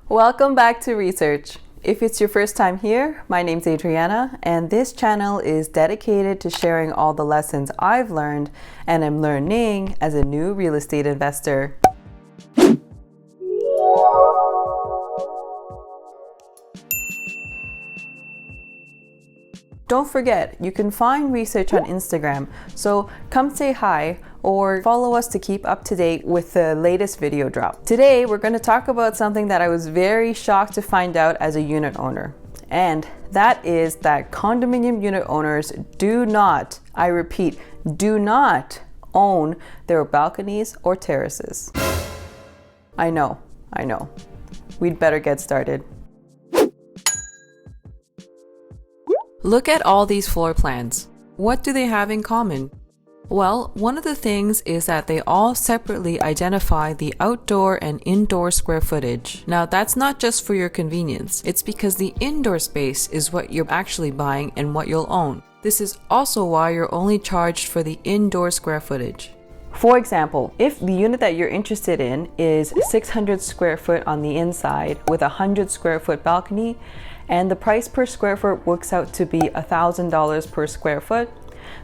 Welcome back to Research. If it's your first time here, my name's Adriana, and this channel is dedicated to sharing all the lessons I've learned and am learning as a new real estate investor. Don't forget, you can find Research on Instagram, so come say hi or follow us to keep up to date with the latest video drop. Today, we're going to talk about something that I was very shocked to find out as a unit owner. And that is that condominium unit owners do not, I repeat, do not own their balconies or terraces. I know. We'd better get started. Look at all these floor plans. What do they have in common? Well, one of the things is that they all separately identify the outdoor and indoor square footage. Now, that's not just for your convenience. It's because the indoor space is what you're actually buying and what you'll own. This is also why you're only charged for the indoor square footage. For example, if the unit that you're interested in is 600 square foot on the inside with a 100 square foot balcony, and the price per square foot works out to be $1,000 per square foot,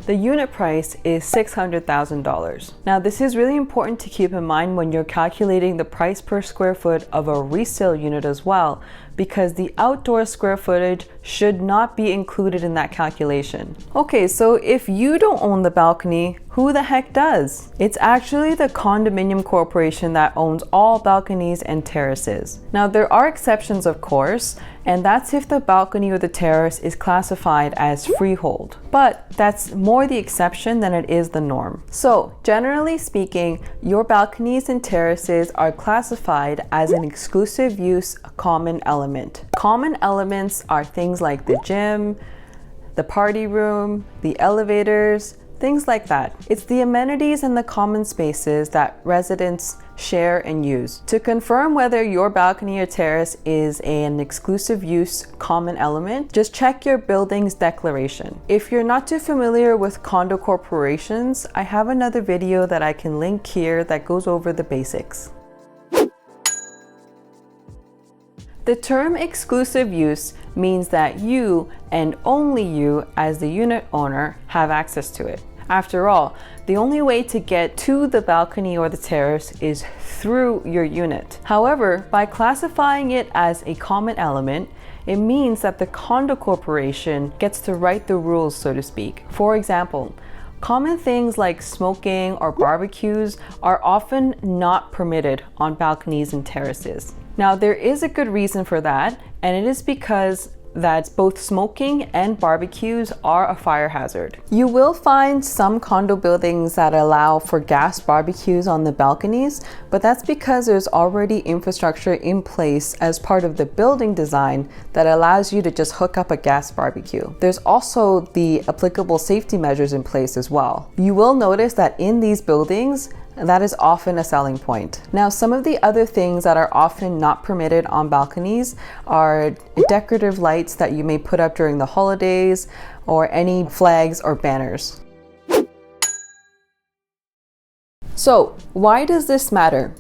the unit price is $600,000. Now, this is really important to keep in mind when you're calculating the price per square foot of a resale unit as well, because the outdoor square footage should not be included in that calculation. Okay, so if you don't own the balcony, who the heck does? It's actually the condominium corporation that owns all balconies and terraces. Now, there are exceptions, of course, and that's if the balcony or the terrace is classified as freehold. But that's more the exception than it is the norm. So, generally speaking, your balconies and terraces are classified as an exclusive use common element. Common elements are things like the gym, the party room, the elevators, things like that. It's the amenities and the common spaces that residents share and use. To confirm whether your balcony or terrace is an exclusive use common element, just check your building's declaration. If you're not too familiar with condo corporations, I have another video that I can link here that goes over the basics. The term exclusive use means that you and only you as the unit owner have access to it. After all, the only way to get to the balcony or the terrace is through your unit. However, by classifying it as a common element, it means that the condo corporation gets to write the rules, so to speak. For example, common things like smoking or barbecues are often not permitted on balconies and terraces. Now, there is a good reason for that, and it is because that both smoking and barbecues are a fire hazard. You will find some condo buildings that allow for gas barbecues on the balconies, but that's because there's already infrastructure in place as part of the building design that allows you to just hook up a gas barbecue. There's also the applicable safety measures in place as well. You will notice that in these buildings, that is often a selling point. Now, some of the other things that are often not permitted on balconies are decorative lights that you may put up during the holidays or any flags or banners. So, why does this matter?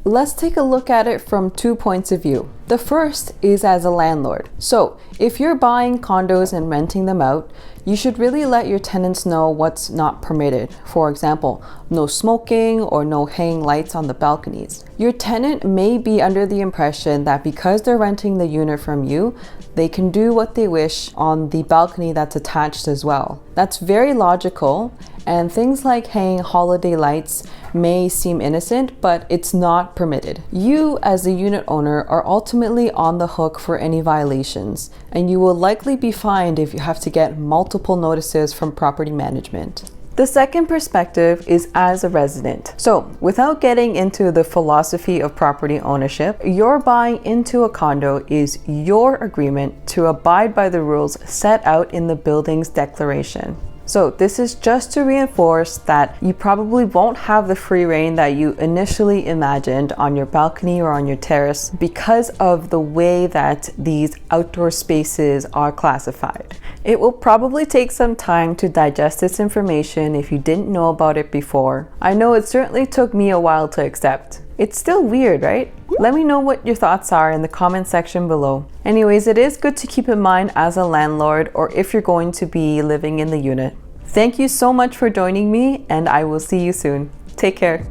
Let's take a look at it from 2 points of view. The first is as a landlord. So, if you're buying condos and renting them out, you should really let your tenants know what's not permitted. For example, no smoking or no hanging lights on the balconies. Your tenant may be under the impression that because they're renting the unit from you, they can do what they wish on the balcony that's attached as well. That's very logical, and things like hanging holiday lights may seem innocent, but it's not permitted. You, as the unit owner, are ultimately on the hook for any violations, and you will likely be fined if you have to get multiple notices from property management. The second perspective is as a resident. So, without getting into the philosophy of property ownership, your buying into a condo is your agreement to abide by the rules set out in the building's declaration. So this is just to reinforce that you probably won't have the free reign that you initially imagined on your balcony or on your terrace because of the way that these outdoor spaces are classified. It will probably take some time to digest this information if you didn't know about it before. I know it certainly took me a while to accept. It's still weird, right? Let me know what your thoughts are in the comment section below. Anyways, it is good to keep in mind as a landlord or if you're going to be living in the unit. Thank you so much for joining me, and I will see you soon. Take care.